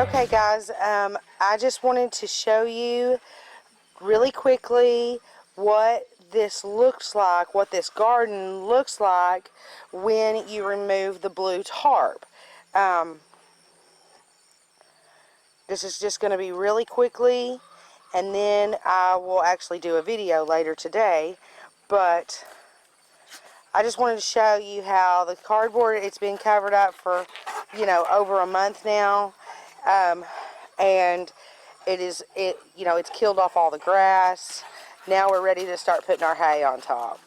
Okay guys, I just wanted to show you really quickly what this looks like, what this garden looks like when you remove the blue tarp. This is just going to be really quickly, and then I will actually do a video later today, but I just wanted to show you how the cardboard, it's been covered up for, over a month now, and it's killed off all the grass. Now we're ready to start putting our hay on top.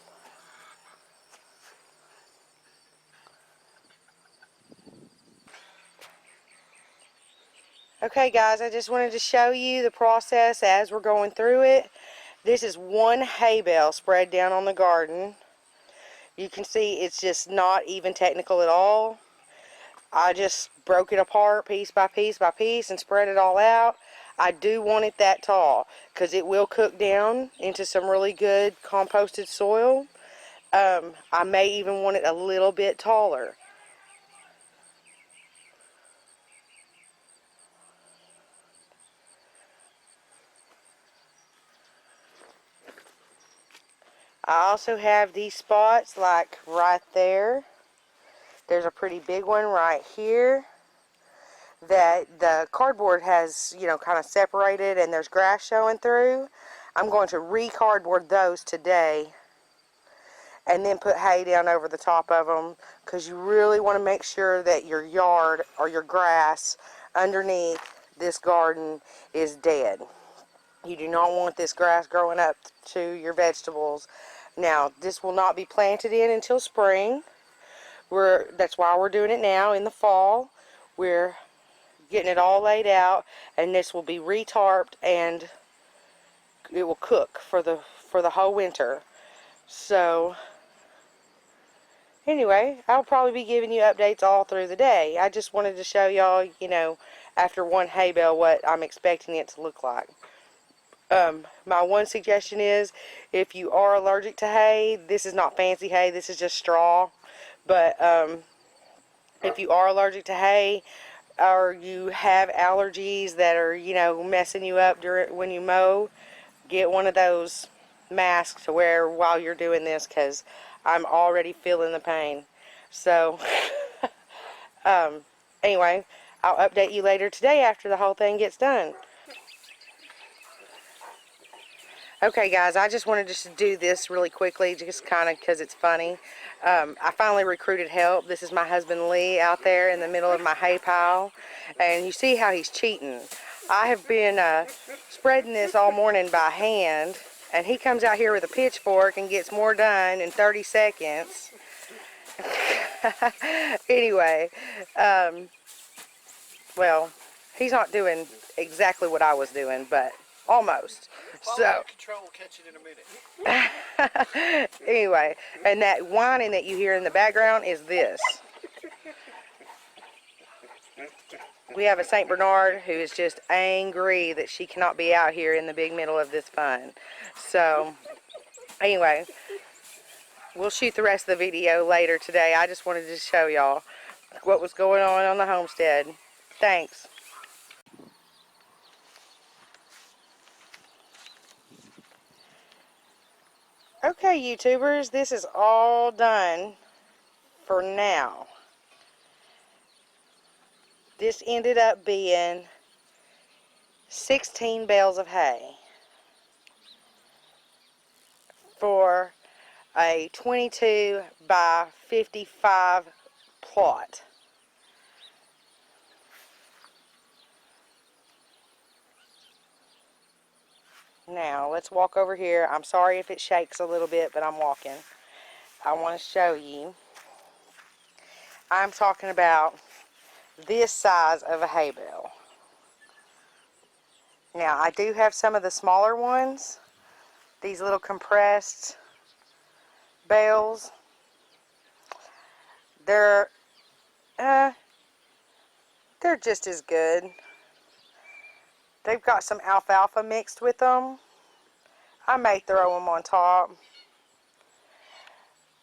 Okay guys, I just wanted to show you the process as we're going through it. This is one hay bale spread down on the garden. You can see it's just not even technical at all. I just broke it apart piece by piece by piece and spread it all out. I do want it that tall because it will cook down into some really good composted soil. I may even want it a little bit taller. I also have these spots like right there. There's a pretty big one right here that the cardboard has, kind of separated and there's grass showing through. I'm going to re-cardboard those today and then put hay down over the top of them, because you really want to make sure that your yard or your grass underneath this garden is dead. You do not want this grass growing up to your vegetables. Now, this will not be planted in until spring. That's why we're doing it now in the fall. We're getting it all laid out, and this will be re-tarped and it will cook for the whole winter. So anyway, I'll probably be giving you updates all through the day. I just wanted to show y'all, after one hay bale, what I'm expecting it to look like. My one suggestion is, if you are allergic to hay, this is not fancy hay, this is just straw. But if you are allergic to hay, or you have allergies that are, messing you up when you mow, get one of those masks to wear while you're doing this, because I'm already feeling the pain. So, anyway, I'll update you later today after the whole thing gets done. Okay guys, I just wanted to do this really quickly, just kind of because it's funny. I finally recruited help. This is my husband Lee out there in the middle of my hay pile, and you see how he's cheating. I have been spreading this all morning by hand, and he comes out here with a pitchfork and gets more done in 30 seconds. Anyway, well, he's not doing exactly what I was doing, but almost. So control will catch it in a minute. Anyway, and that whining that you hear in the background is this. We have a St. Bernard who is just angry that she cannot be out here in the big middle of this fun. So anyway, we'll shoot the rest of the video later today. I just wanted to show y'all what was going on the homestead. Thanks. Okay, YouTubers, this is all done for now. This ended up being 16 bales of hay for a 22 by 55 plot. Now, let's walk over here. I'm sorry if it shakes a little bit, but I'm walking. I want to show you. I'm talking about this size of a hay bale. Now, I do have some of the smaller ones, these little compressed bales. They're just as good. They've got some alfalfa mixed with them. I may throw them on top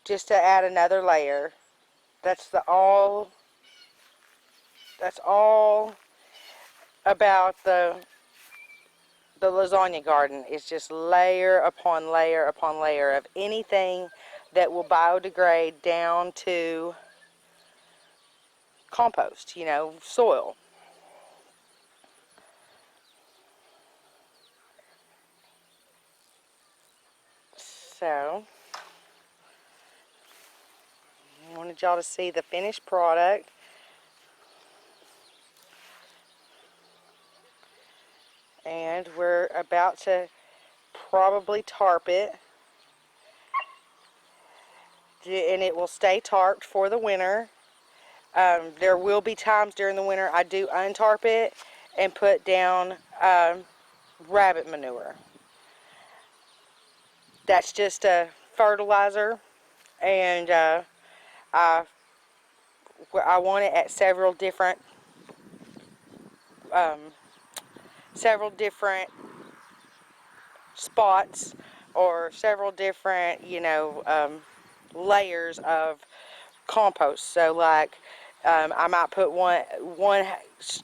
just to add another layer. That's all about the lasagna garden is just layer upon layer upon layer of anything that will biodegrade down to compost, you know, soil. So, I wanted y'all to see the finished product. And we're about to probably tarp it. And it will stay tarped for the winter. There will be times during the winter I do untarp it and put down rabbit manure. That's just a fertilizer, and I want it at um, several different spots, or several different, you know, layers of compost. So like I might put one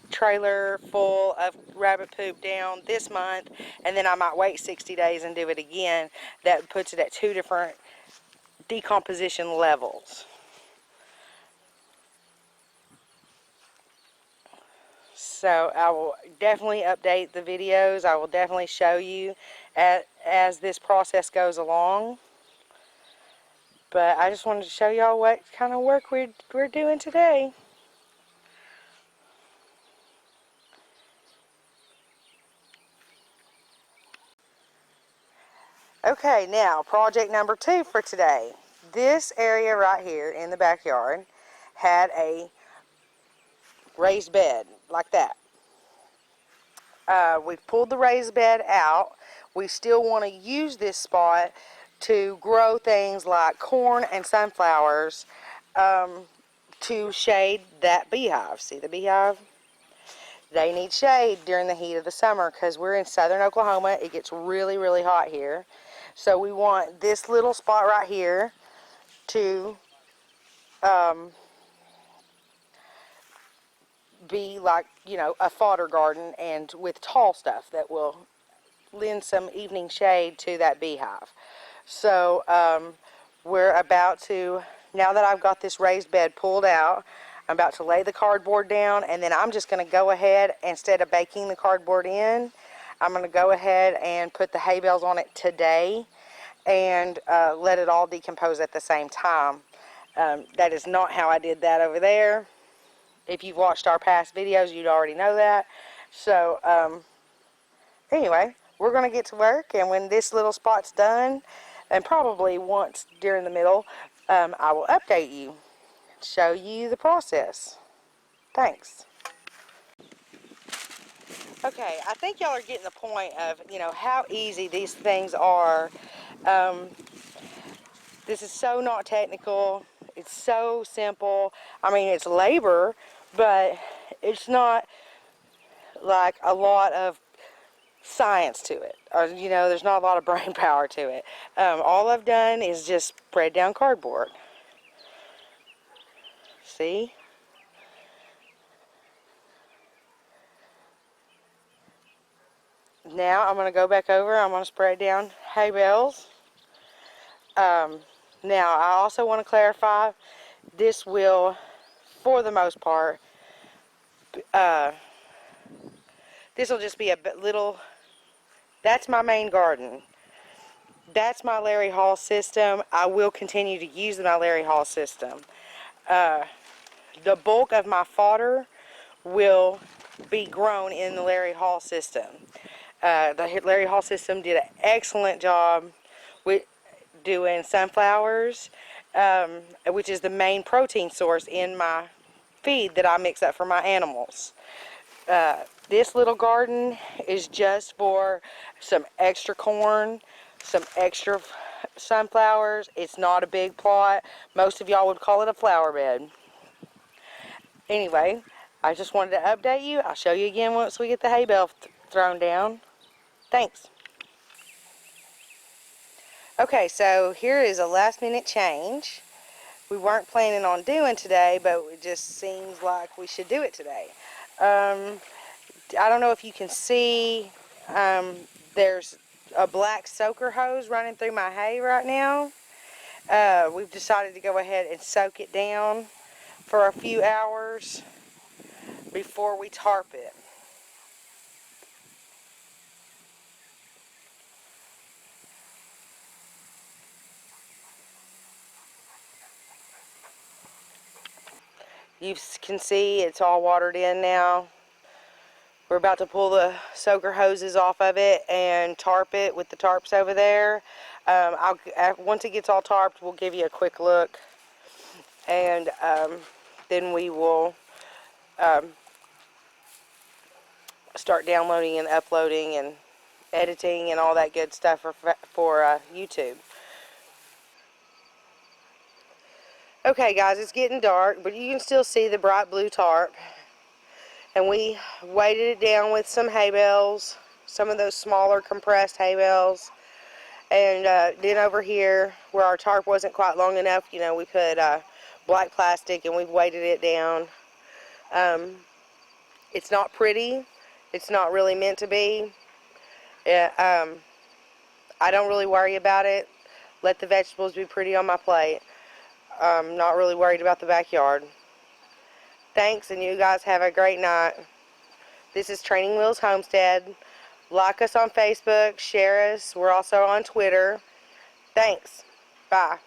trailer full of rabbit poop down this month, and then I might wait 60 days and do it again. That puts it at 2 different decomposition levels. So I will definitely update the videos. I will definitely show you as this process goes along. But I just wanted to show y'all what kind of work we're doing today. Okay, now project number 2 for today. This area right here in the backyard had a raised bed like that. We've pulled the raised bed out. We still want to use this spot to grow things like corn and sunflowers to shade that beehive. See the beehive? They need shade during the heat of the summer because we're in southern Oklahoma. It gets really, really hot here. So we want this little spot right here to be like, you know, a fodder garden, and with tall stuff that will lend some evening shade to that beehive. So we're about to, now that I've got this raised bed pulled out, I'm about to lay the cardboard down, and then I'm just going to go ahead, instead of baking the cardboard in, I'm going to go ahead and put the hay bales on it today and let it all decompose at the same time. That is not how I did that over there. If you've watched our past videos, you'd already know that. So anyway, we're going to get to work, and when this little spot's done, and probably once during the middle, I will update you, show you the process. Thanks. Okay, I think y'all are getting the point of, you know, how easy these things are. This is so not technical. It's so simple. I mean, it's labor, but it's not like a lot of science to it, or, you know, there's not a lot of brain power to it. All I've done is just spread down cardboard. See? Now I'm going to go back over. I'm going to spread down hay bales. Now I also want to clarify, this will, for the most part, this will just be a little, that's my main garden. That's my Larry Hall system. I will continue to use my Larry Hall system. The bulk of my fodder will be grown in the Larry Hall system. The Larry Hall system did an excellent job with doing sunflowers, which is the main protein source in my feed that I mix up for my animals. This little garden is just for some extra corn, some extra sunflowers. It's not a big plot. Most of y'all would call it a flower bed. Anyway, I just wanted to update you. I'll show you again once we get the hay bale thrown down. Thanks. Okay, so here is a last minute change. We weren't planning on doing today, but it just seems like we should do it today. I don't know if you can see, there's a black soaker hose running through my hay right now. We've decided to go ahead and soak it down for a few hours before we tarp it. You can see it's all watered in now. We're about to pull the soaker hoses off of it and tarp it with the tarps over there. Once it gets all tarped, we'll give you a quick look, and then we will start downloading and uploading and editing and all that good stuff for YouTube. Okay guys, it's getting dark, but you can still see the bright blue tarp. And we weighted it down with some hay bales, some of those smaller compressed hay bales. And then over here, where our tarp wasn't quite long enough, you know, we put black plastic and we've weighted it down. It's not pretty. It's not really meant to be. I don't really worry about it. Let the vegetables be pretty on my plate. I'm not really worried about the backyard. Thanks, and you guys have a great night. This is Training Wheels Homestead. Like us on Facebook, share us. We're also on Twitter. Thanks. Bye.